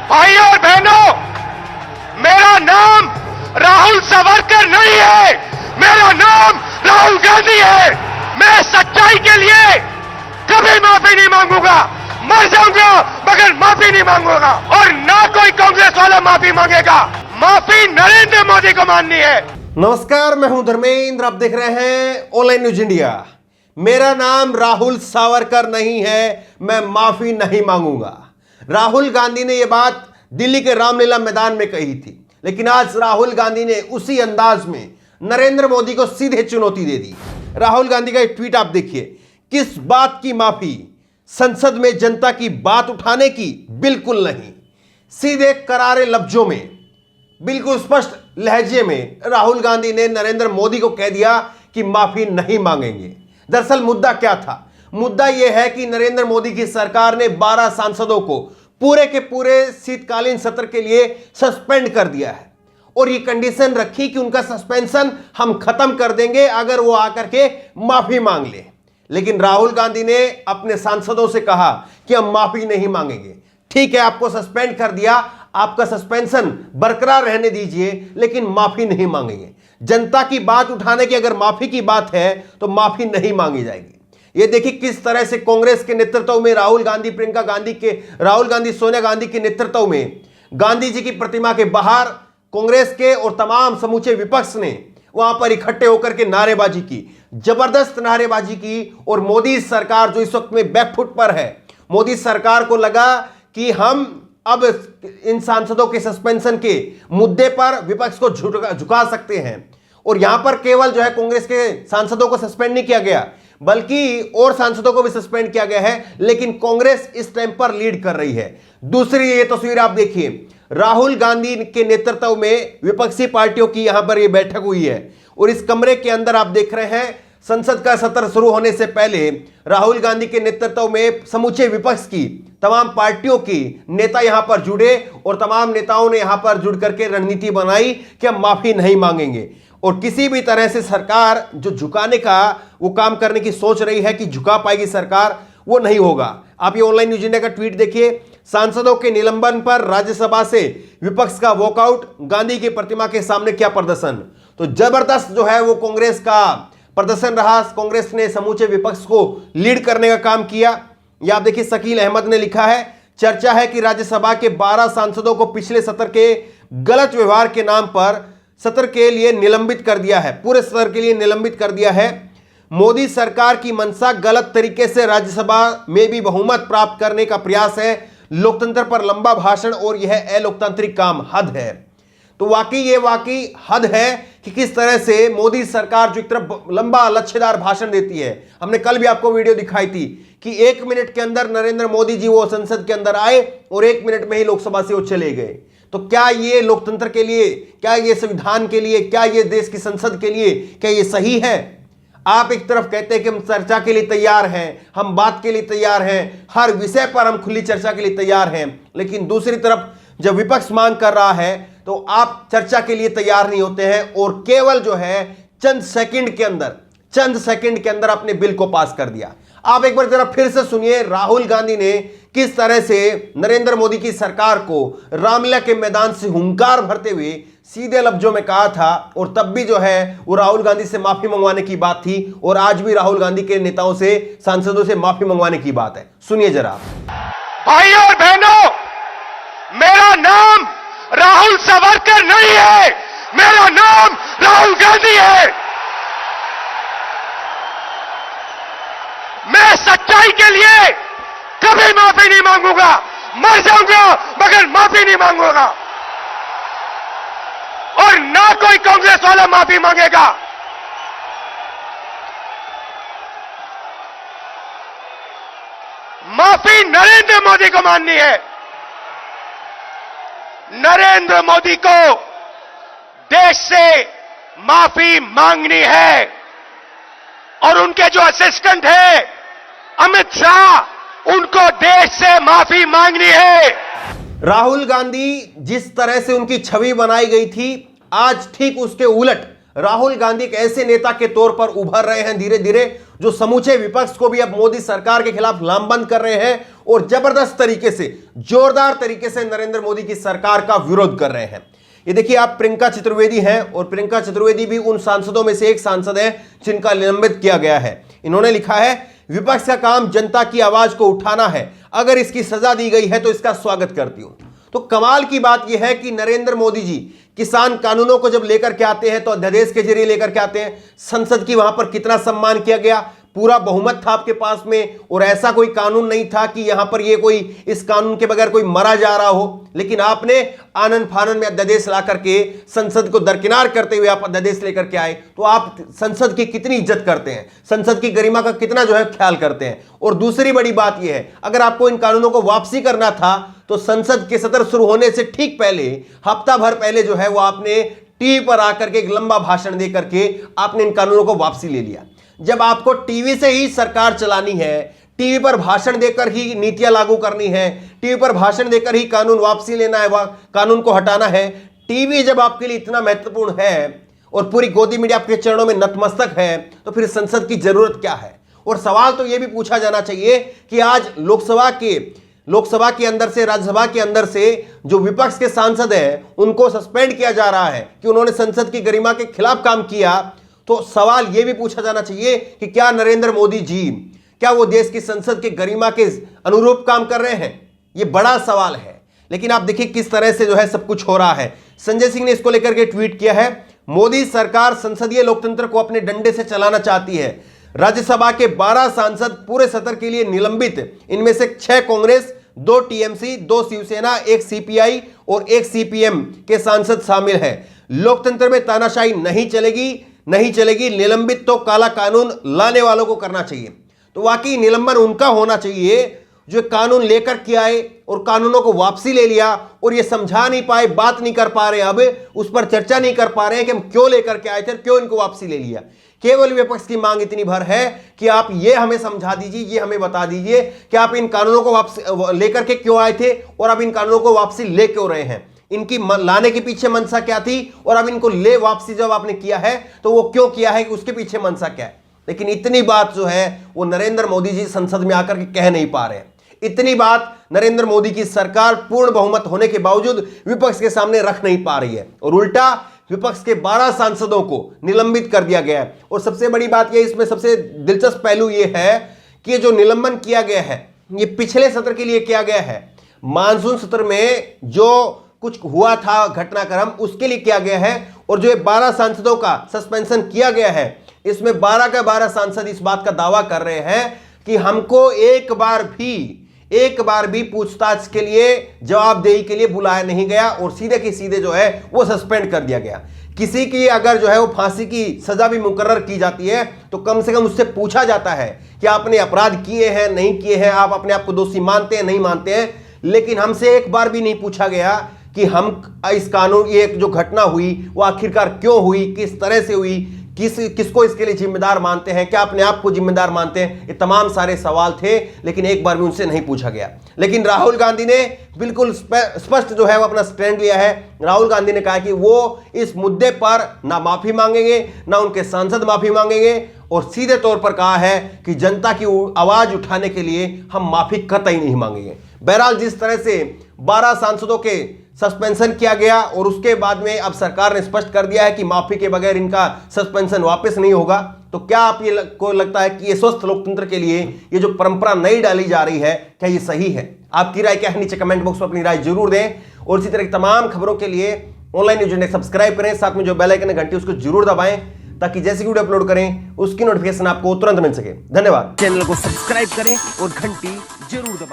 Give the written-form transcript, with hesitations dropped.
भाइयों और बहनों, मेरा नाम राहुल सावरकर नहीं है, मेरा नाम राहुल गांधी है। मैं सच्चाई के लिए कभी माफी नहीं मांगूंगा, मर जाऊंगा मगर माफी नहीं मांगूंगा, और ना कोई कांग्रेस वाला माफी मांगेगा। माफी नरेंद्र मोदी को माननी है। नमस्कार, मैं हूं धर्मेंद्र, आप देख रहे हैं ऑनलाइन न्यूज इंडिया। मेरा नाम राहुल सावरकर नहीं है, मैं माफी नहीं मांगूंगा। राहुल गांधी ने यह बात दिल्ली के रामलीला मैदान में कही थी, लेकिन आज राहुल गांधी ने उसी अंदाज में नरेंद्र मोदी को सीधे चुनौती दे दी। राहुल गांधी का एक ट्वीट आप देखिए। किस बात की माफी? संसद में जनता की बात उठाने की? बिल्कुल नहीं। सीधे करारे लफ्जों में, बिल्कुल स्पष्ट लहजे में राहुल गांधी ने नरेंद्र मोदी को कह दिया कि माफी नहीं मांगेंगे। दरअसल मुद्दा क्या था? मुद्दा यह है कि नरेंद्र मोदी की सरकार ने 12 सांसदों को पूरे के पूरे शीतकालीन सत्र के लिए सस्पेंड कर दिया है, और ये कंडीशन रखी कि उनका सस्पेंशन हम खत्म कर देंगे अगर वो आकर के माफी मांग ले। लेकिन राहुल गांधी ने अपने सांसदों से कहा कि हम माफी नहीं मांगेंगे। ठीक है, आपको सस्पेंड कर दिया, आपका सस्पेंशन बरकरार रहने दीजिए, लेकिन माफी नहीं मांगेंगे। जनता की बात उठाने की अगर माफी की बात है तो माफी नहीं मांगी जाएगी। ये देखिए किस तरह से कांग्रेस के नेतृत्व में राहुल गांधी, सोनिया गांधी के नेतृत्व में गांधी जी की प्रतिमा के बाहर कांग्रेस के और तमाम समूचे विपक्ष ने वहां पर इकट्ठे होकर के नारेबाजी की, जबरदस्त नारेबाजी की। और मोदी सरकार जो इस वक्त में बैकफुट पर है, मोदी सरकार को लगा कि हम अब इन सांसदों के सस्पेंशन के मुद्दे पर विपक्ष को झुका सकते हैं। और यहां पर केवल जो है कांग्रेस के सांसदों को सस्पेंड नहीं किया गया, बल्कि और सांसदों को भी सस्पेंड किया गया है। लेकिन कांग्रेस इस टाइम पर लीड कर रही है। दूसरी ये तस्वीर आप देखिए, राहुल गांधी के नेतृत्व में विपक्षी पार्टियों की यहां पर यह बैठक हुई है, और इस कमरे के अंदर आप देख रहे हैं संसद का सत्र शुरू होने से पहले राहुल गांधी के नेतृत्व में समूचे विपक्ष की तमाम पार्टियों की नेता यहां पर जुड़े, और तमाम नेताओं ने यहां पर जुड़ करके रणनीति बनाई कि हम माफी नहीं मांगेंगे। और किसी भी तरह से सरकार जो झुकाने का वो काम करने की सोच रही है कि झुका पाएगी सरकार, वो नहीं होगा। आप ये ऑनलाइन न्यूज इंडिया का ट्वीट देखिए। सांसदों के निलंबन पर राज्यसभा से विपक्ष का वॉकआउट, गांधी की प्रतिमा के सामने क्या प्रदर्शन। तो जबरदस्त जो है वो कांग्रेस का प्रदर्शन रहा। कांग्रेस ने समूचे विपक्ष को लीड करने का काम किया। ये आप देखिए, शकील अहमद ने लिखा है, चर्चा है कि राज्यसभा के 12 सांसदों को पिछले सत्र के गलत व्यवहार के नाम पर सत्र के लिए निलंबित कर दिया है, पूरे सत्र के लिए निलंबित कर दिया है। मोदी सरकार की मंशा गलत तरीके से राज्यसभा में भी बहुमत प्राप्त करने का प्रयास है। लोकतंत्र पर लंबा भाषण और यह अलोकतांत्रिक काम, हद है। तो वाकई हद है कि किस तरह से मोदी सरकार जो एक तरफ लंबा लच्छेदार भाषण देती है। हमने कल भी आपको वीडियो दिखाई थी कि 1 मिनट के अंदर नरेंद्र मोदी जी वो संसद के अंदर आए और 1 मिनट में ही लोकसभा से वो चले गए। तो क्या ये लोकतंत्र के लिए, क्या ये संविधान के लिए, क्या ये देश की संसद के लिए, क्या ये सही है? आप एक तरफ कहते हैं कि हम चर्चा के लिए तैयार हैं, हम बात के लिए तैयार हैं, हर विषय पर हम खुली चर्चा के लिए तैयार हैं, लेकिन दूसरी तरफ जब विपक्ष मांग कर रहा है तो आप चर्चा के लिए तैयार नहीं होते हैं, और केवल जो है चंद सेकंड के अंदर अपने बिल को पास कर दिया। आप एक बार जरा फिर से सुनिए राहुल गांधी ने किस तरह से नरेंद्र मोदी की सरकार को रामलीला के मैदान से हुंकार भरते हुए सीधे लफ्जों में कहा था। और तब भी जो है वो राहुल गांधी से माफी मंगवाने की बात थी, और आज भी राहुल गांधी के नेताओं से, सांसदों से माफी मंगवाने की बात है। सुनिए जरा। भाइयों और बहनों, मेरा नाम राहुल सावरकर नहीं है, मेरा नाम राहुल गांधी है। मैं सच्चाई के लिए कभी माफी नहीं मांगूंगा, मर जाऊंगा मगर माफी नहीं मांगूंगा, और ना कोई कांग्रेस वाला माफी मांगेगा। माफी नरेंद्र मोदी को माननी है। नरेंद्र मोदी को देश से माफी मांगनी है, और उनके जो असिस्टेंट है अमित शाह, उनको देश से माफी मांगनी है। राहुल गांधी जिस तरह से उनकी छवि बनाई गई थी, आज ठीक उसके उलट राहुल गांधी एक ऐसे नेता के तौर पर उभर रहे हैं धीरे धीरे जो समूचे विपक्ष को भी अब मोदी सरकार के खिलाफ लामबंद कर रहे हैं और जबरदस्त तरीके से, जोरदार तरीके से नरेंद्र मोदी की सरकार का विरोध कर रहे हैं। ये देखिए, आप प्रियंका चतुर्वेदी हैं और प्रियंका चतुर्वेदी भी उन सांसदों में से एक सांसद है जिनका निलंबित किया गया है। इन्होंने लिखा है, विपक्ष का काम जनता की आवाज को उठाना है, अगर इसकी सजा दी गई है तो इसका स्वागत करती हूं। तो कमाल की बात यह है कि नरेंद्र मोदी जी किसान कानूनों को जब लेकर के आते हैं तो अध्यादेश के जरिए लेकर के आते हैं। संसद की वहां पर कितना सम्मान किया गया, पूरा बहुमत था आपके पास में और ऐसा कोई कानून नहीं था कि यहां पर ये कोई इस कानून के बगैर कोई मरा जा रहा हो, लेकिन आपने आनन फानन में अध्यादेश ला करके संसद को दरकिनार करते हुए आप अध्यादेश लेकर के आए। तो आप संसद की कितनी इज्जत करते हैं, संसद की गरिमा का कितना जो है ख्याल करते हैं। और दूसरी बड़ी बात यह है, अगर आपको इन कानूनों को वापसी करना था तो संसद के सत्र शुरू होने से ठीक पहले, हफ्ता भर पहले जो है वो आपने टीवी पर आकर के एक लंबा भाषण दे करके आपने इन कानूनों को वापसी ले लिया। जब आपको टीवी से ही सरकार चलानी है, टीवी पर भाषण देकर ही नीतियां लागू करनी है, टीवी पर भाषण देकर ही कानून वापसी लेना है, कानून को हटाना है, टीवी जब आपके लिए इतना महत्वपूर्ण है और पूरी गोदी मीडिया आपके चरणों में नतमस्तक है, तो फिर संसद की जरूरत क्या है। और सवाल तो यह भी पूछा जाना चाहिए कि आज लोकसभा के अंदर से, राज्यसभा के अंदर से जो विपक्ष के सांसद हैं उनको सस्पेंड किया जा रहा है कि उन्होंने संसद की गरिमा के खिलाफ काम किया। तो सवाल यह भी पूछा जाना चाहिए कि क्या नरेंद्र मोदी जी, क्या वो देश की संसद के गरिमा के अनुरूप काम कर रहे हैं? ये बड़ा सवाल है। लेकिन आप देखिए किस तरह से जो है सब कुछ हो रहा है। संजय सिंह ने इसको लेकर के ट्वीट किया है, मोदी सरकार संसदीय लोकतंत्र को अपने डंडे से चलाना चाहती है। राज्यसभा के 12 सांसद पूरे सत्र के लिए निलंबित, इनमें से 6 कांग्रेस, 2 टीएमसी, 2 शिवसेना, 1 सीपीआई और 1 सीपीएम के सांसद शामिल हैं। लोकतंत्र में तानाशाही नहीं चलेगी। निलंबित तो काला कानून लाने वालों को करना चाहिए। तो वाकई निलंबन उनका होना चाहिए जो कानून लेकर के आए और कानूनों को वापसी ले लिया और ये समझा नहीं पाए, बात नहीं कर पा रहे, अब उस पर चर्चा नहीं कर पा रहे हैं कि हम क्यों लेकर के आए थे, क्यों इनको वापसी ले लिया। केवल विपक्ष की मांग इतनी भर है कि आप ये हमें समझा दीजिए, ये हमें बता दीजिए कि आप इन कानूनों को वापसी लेकर के क्यों आए थे और अब इन कानूनों को वापसी ले क्यों रहे हैं। इनकी लाने के पीछे मंशा क्या थी और अब इनको ले वापसी जब आपने किया है तो वो क्यों किया है, कि उसके पीछे मंशा क्या है। लेकिन इतनी बात जो है वो नरेंद्र मोदी जी संसद में आकर के कह नहीं पा रहे हैं। इतनी बात नरेंद्र मोदी की सरकार पूर्ण बहुमत होने के बावजूद विपक्ष के सामने रख नहीं पा रही है और उल्टा विपक्ष के 12 सांसदों को निलंबित कर दिया गया है। और सबसे बड़ी बात यह, इसमें सबसे दिलचस्प पहलू यह है कि ये जो निलंबन किया गया है ये पिछले सत्र के लिए किया गया है। मानसून सत्र में जो कुछ हुआ था घटनाक्रम उसके लिए किया गया है और जो 12 सांसदों का सस्पेंशन किया गया है इसमें 12 के 12 सांसद इस बात का दावा कर रहे हैं कि हमको एक बार भी पूछताछ के लिए, जवाबदेही के लिए बुलाया नहीं गया और सीधे के सीधे जो है वो सस्पेंड कर दिया गया। किसी की अगर जो है वो फांसी की सजा भी मुकर्रर की जाती है तो कम से कम उससे पूछा जाता है कि आपने अपराध किए हैं, नहीं किए हैं, आप अपने आप को दोषी मानते हैं, नहीं मानते हैं। लेकिन हमसे एक बार भी नहीं पूछा गया कि हम इस कानून, ये जो घटना हुई वो आखिरकार क्यों हुई, किस तरह से हुई, किसको इसके लिए जिम्मेदार मानते हैं, क्या अपने आप को जिम्मेदार मानते हैं। ये तमाम सारे सवाल थे लेकिन एक बार भी उनसे नहीं पूछा गया। लेकिन राहुल गांधी ने बिल्कुल स्पष्ट जो है वो अपना स्टैंड लिया है। राहुल गांधी ने कहा कि वो इस मुद्दे पर ना माफी मांगेंगे, ना उनके सांसद माफी मांगेंगे और सीधे तौर पर कहा है कि जनता की आवाज उठाने के लिए हम माफी कतई नहीं मांगेंगे। बहरहाल जिस तरह से 12 सांसदों के सस्पेंशन किया गया और उसके बाद में अब सरकार ने स्पष्ट कर दिया है कि माफी के बगैर इनका सस्पेंशन वापस नहीं होगा, तो क्या आप ये को लगता है कि ये स्वस्थ लोकतंत्र के लिए ये जो परंपरा नई डाली जा रही है, क्या ये सही है? आपकी राय क्या है नीचे कमेंट बॉक्स में अपनी राय जरूर दें और इसी तरह की तमाम खबरों के लिए ऑनलाइन न्यूज इंडेक्स सब्सक्राइब करें, साथ में जो बेल आइकन है घंटी उसको जरूर दबाएं ताकि जैसे वीडियो अपलोड करें उसकी नोटिफिकेशन आपको तुरंत मिल सके। धन्यवाद। चैनल को सब्सक्राइब करें और घंटी जरूर दबाएं।